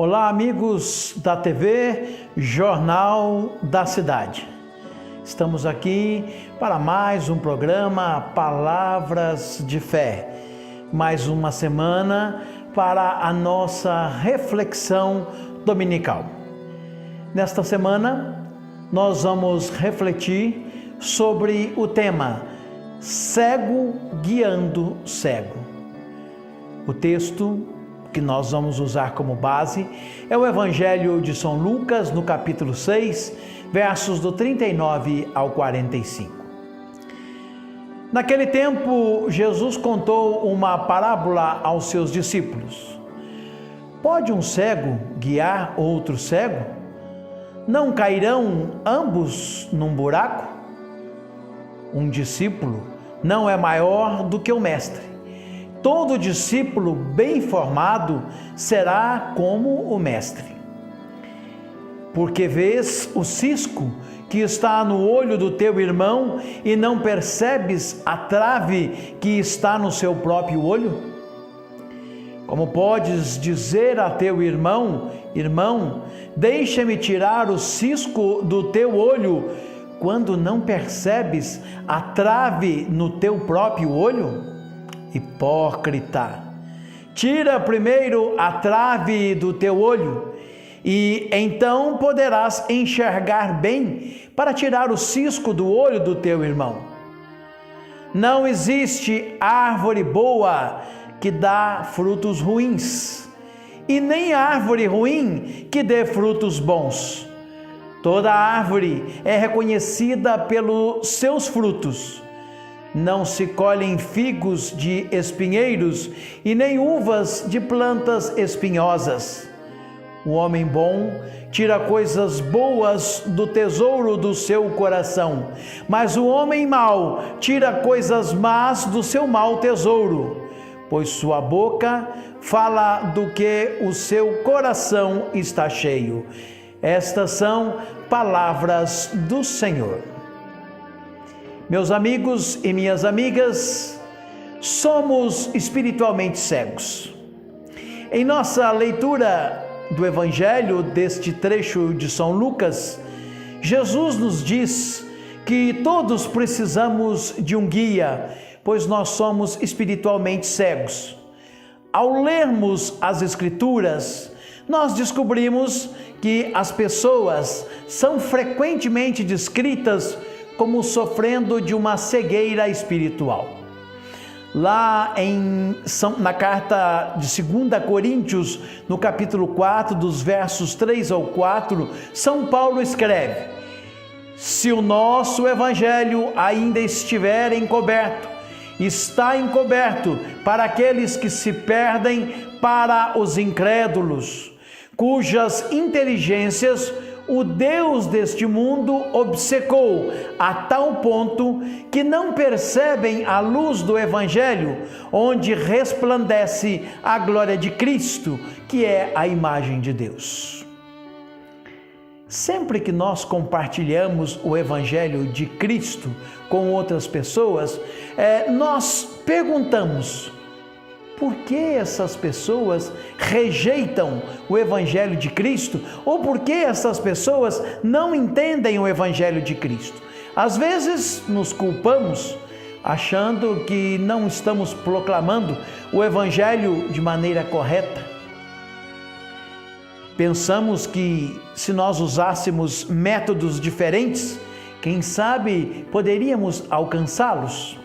Olá, amigos da TV Jornal da Cidade. Estamos aqui para mais um programa Palavras de Fé. Mais uma semana para a nossa reflexão dominical. Nesta semana, nós vamos refletir sobre o tema Cego guiando cego. O texto que nós vamos usar como base é o Evangelho de São Lucas, no capítulo 6, versos do 39 ao 45. Naquele tempo, Jesus contou uma parábola aos seus discípulos. Pode um cego guiar outro cego? Não cairão ambos num buraco? Um discípulo não é maior do que o mestre. Todo discípulo bem formado será como o mestre. Porque vês o cisco que está no olho do teu irmão e não percebes a trave que está no seu próprio olho? Como podes dizer a teu irmão, deixa-me tirar o cisco do teu olho, quando não percebes a trave no teu próprio olho? Hipócrita, tira primeiro a trave do teu olho, e então poderás enxergar bem para tirar o cisco do olho do teu irmão. Não existe árvore boa que dá frutos ruins, e nem árvore ruim que dê frutos bons. Toda árvore é reconhecida pelos seus frutos. Não se colhem figos de espinheiros e nem uvas de plantas espinhosas. O homem bom tira coisas boas do tesouro do seu coração, mas o homem mau tira coisas más do seu mau tesouro, pois sua boca fala do que o seu coração está cheio. Estas são palavras do Senhor. Meus amigos e minhas amigas, somos espiritualmente cegos. Em nossa leitura do Evangelho, deste trecho de São Lucas, Jesus nos diz que todos precisamos de um guia, pois nós somos espiritualmente cegos. Ao lermos as Escrituras, nós descobrimos que as pessoas são frequentemente descritas como sofrendo de uma cegueira espiritual. Lá na carta de 2 Coríntios, no capítulo 4, dos versos 3 ao 4, São Paulo escreve: se o nosso evangelho ainda estiver encoberto, está encoberto para aqueles que se perdem, para os incrédulos, cujas inteligências o Deus deste mundo obcecou a tal ponto que não percebem a luz do Evangelho, onde resplandece a glória de Cristo, que é a imagem de Deus. Sempre que nós compartilhamos o Evangelho de Cristo com outras pessoas, nós perguntamos: por que essas pessoas rejeitam o Evangelho de Cristo? Ou por que essas pessoas não entendem o Evangelho de Cristo? Às vezes nos culpamos, achando que não estamos proclamando o Evangelho de maneira correta. Pensamos que se nós usássemos métodos diferentes, quem sabe poderíamos alcançá-los.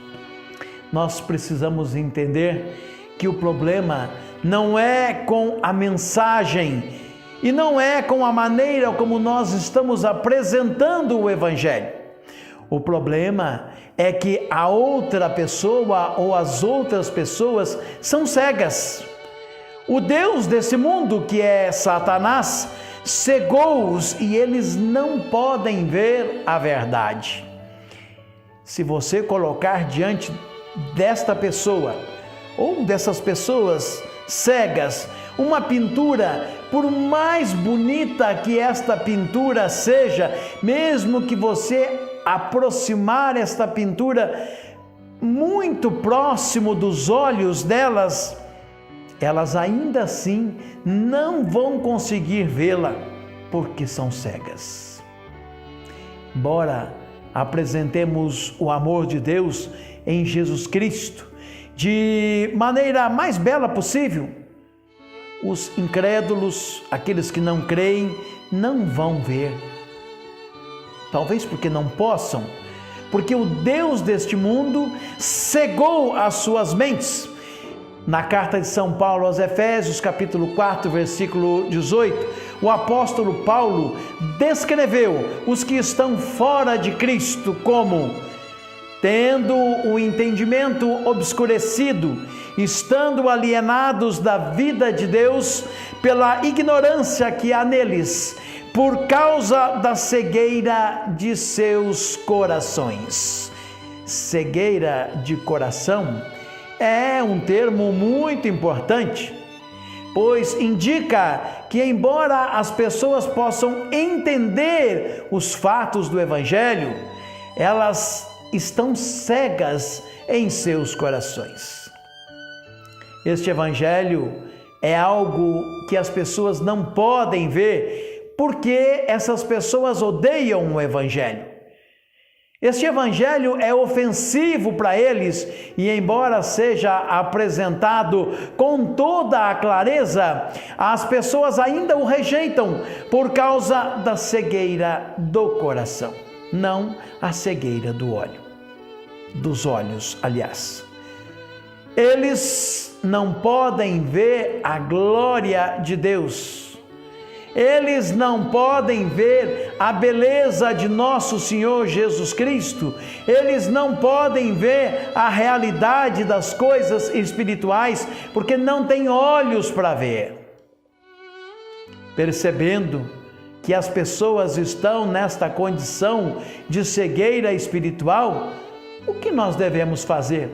Nós precisamos entender que o problema não é com a mensagem e não é com a maneira como nós estamos apresentando o Evangelho. O problema é que a outra pessoa ou as outras pessoas são cegas. O Deus desse mundo, que é Satanás, cegou-os e eles não podem ver a verdade. Se você colocar diante desta pessoa ou dessas pessoas cegas uma pintura, por mais bonita que esta pintura seja, mesmo que você aproximar esta pintura muito próximo dos olhos delas, elas ainda assim não vão conseguir vê-la, porque são cegas. Embora apresentemos o amor de Deus em Jesus Cristo de maneira mais bela possível, os incrédulos, aqueles que não creem, não vão ver. Talvez porque não possam, porque o Deus deste mundo cegou as suas mentes. Na carta de São Paulo aos Efésios, capítulo 4, versículo 18, o apóstolo Paulo descreveu os que estão fora de Cristo como tendo o entendimento obscurecido, estando alienados da vida de Deus pela ignorância que há neles, por causa da cegueira de seus corações. Cegueira de coração é um termo muito importante, pois indica que, embora as pessoas possam entender os fatos do Evangelho, elas estão cegas em seus corações. Este Evangelho é algo que as pessoas não podem ver, porque essas pessoas odeiam o Evangelho. Este Evangelho é ofensivo para eles e, embora seja apresentado com toda a clareza, as pessoas ainda o rejeitam por causa da cegueira do coração, não a cegueira dos olhos, aliás. Eles não podem ver a glória de Deus. Eles não podem ver a beleza de nosso Senhor Jesus Cristo. Eles não podem ver a realidade das coisas espirituais, porque não têm olhos para ver. Percebendo que as pessoas estão nesta condição de cegueira espiritual, o que nós devemos fazer?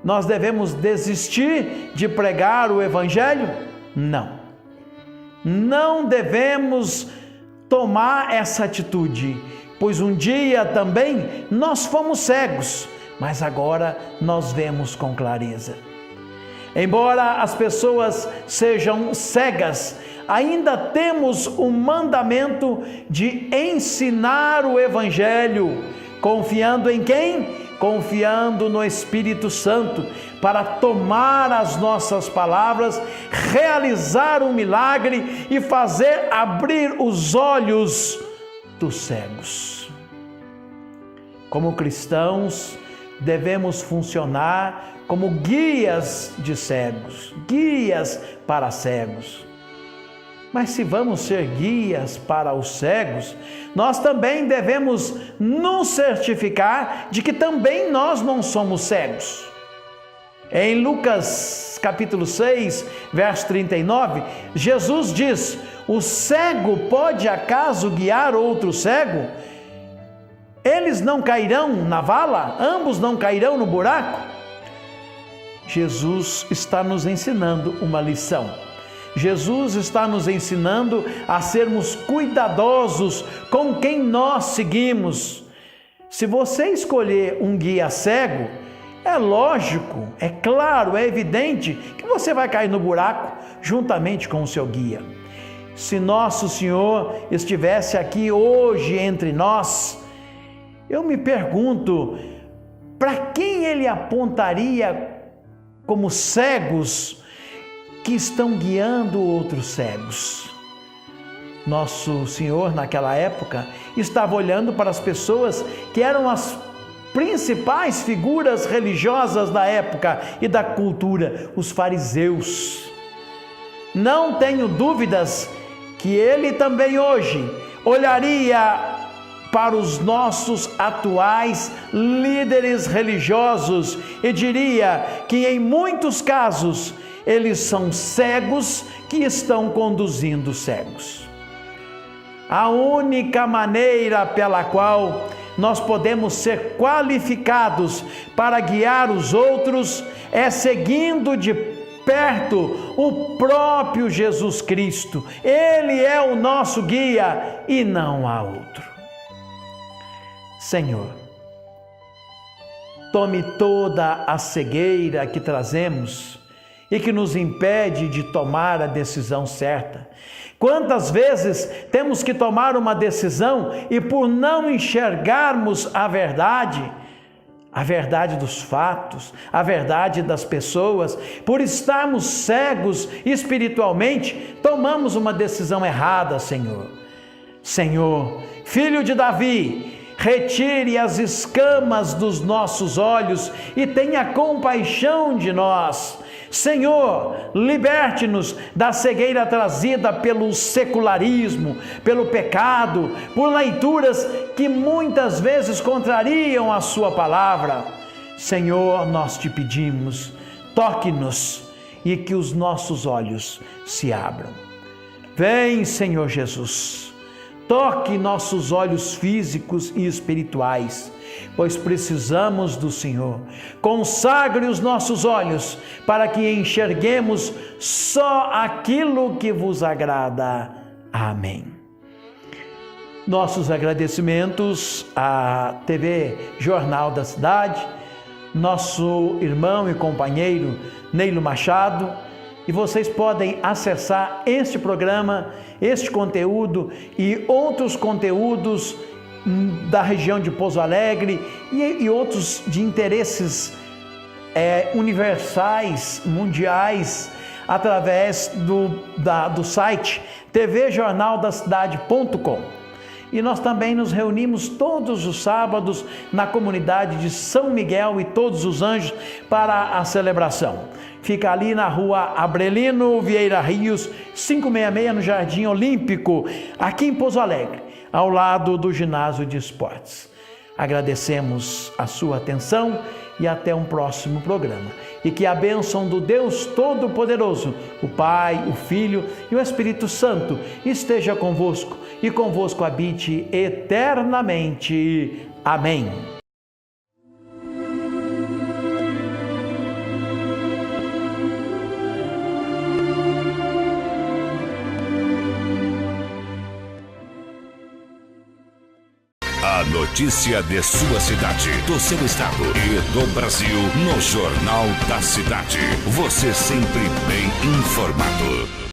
Nós devemos desistir de pregar o Evangelho? Não. Não devemos tomar essa atitude, pois um dia também nós fomos cegos, mas agora nós vemos com clareza. Embora as pessoas sejam cegas, ainda temos o mandamento de ensinar o Evangelho, confiando em quem? Confiando no Espírito Santo, para tomar as nossas palavras, realizar um milagre e fazer abrir os olhos dos cegos. Como cristãos, devemos funcionar como guias de cegos, guias para cegos. Mas se vamos ser guias para os cegos, nós também devemos nos certificar de que também nós não somos cegos. Em Lucas capítulo 6, verso 39, Jesus diz: o cego pode acaso guiar outro cego? Eles não cairão na vala? Ambos não cairão no buraco? Jesus está nos ensinando uma lição. Jesus está nos ensinando a sermos cuidadosos com quem nós seguimos. Se você escolher um guia cego, é lógico, é claro, é evidente que você vai cair no buraco juntamente com o seu guia. Se nosso Senhor estivesse aqui hoje entre nós, eu me pergunto, para quem Ele apontaria como cegos que estão guiando outros cegos? Nosso Senhor, naquela época, estava olhando para as pessoas que eram as principais figuras religiosas da época e da cultura, os fariseus. Não tenho dúvidas que Ele também hoje olharia para os nossos atuais líderes religiosos e diria que em muitos casos eles são cegos que estão conduzindo cegos. A única maneira pela qual nós podemos ser qualificados para guiar os outros é seguindo de perto o próprio Jesus Cristo. Ele é o nosso guia e não há outro. Senhor, tome toda a cegueira que trazemos e que nos impede de tomar a decisão certa. Quantas vezes temos que tomar uma decisão e por não enxergarmos a verdade dos fatos, a verdade das pessoas, por estarmos cegos espiritualmente, tomamos uma decisão errada, Senhor. Senhor, Filho de Davi, retire as escamas dos nossos olhos e tenha compaixão de nós. Senhor, liberte-nos da cegueira trazida pelo secularismo, pelo pecado, por leituras que muitas vezes contrariam a sua palavra. Senhor, nós te pedimos, toque-nos e que os nossos olhos se abram. Vem, Senhor Jesus, toque nossos olhos físicos e espirituais, pois precisamos do Senhor. Consagre os nossos olhos para que enxerguemos só aquilo que vos agrada. Amém. Nossos agradecimentos à TV Jornal da Cidade, nosso irmão e companheiro Neilo Machado, e vocês podem acessar este programa, este conteúdo e outros conteúdos da região de Pouso Alegre e outros de interesses universais, mundiais, através do site tvjornaldacidade.com. E nós também nos reunimos todos os sábados na comunidade de São Miguel e Todos os Anjos para a celebração. Fica ali na rua Abrelino Vieira Rios, 566, no Jardim Olímpico, aqui em Pouso Alegre, ao lado do ginásio de esportes. Agradecemos a sua atenção e até um próximo programa. E que a bênção do Deus Todo-Poderoso, o Pai, o Filho e o Espírito Santo esteja convosco e convosco habite eternamente. Amém. A notícia de sua cidade, do seu estado e do Brasil no Jornal da Cidade. Você sempre bem informado.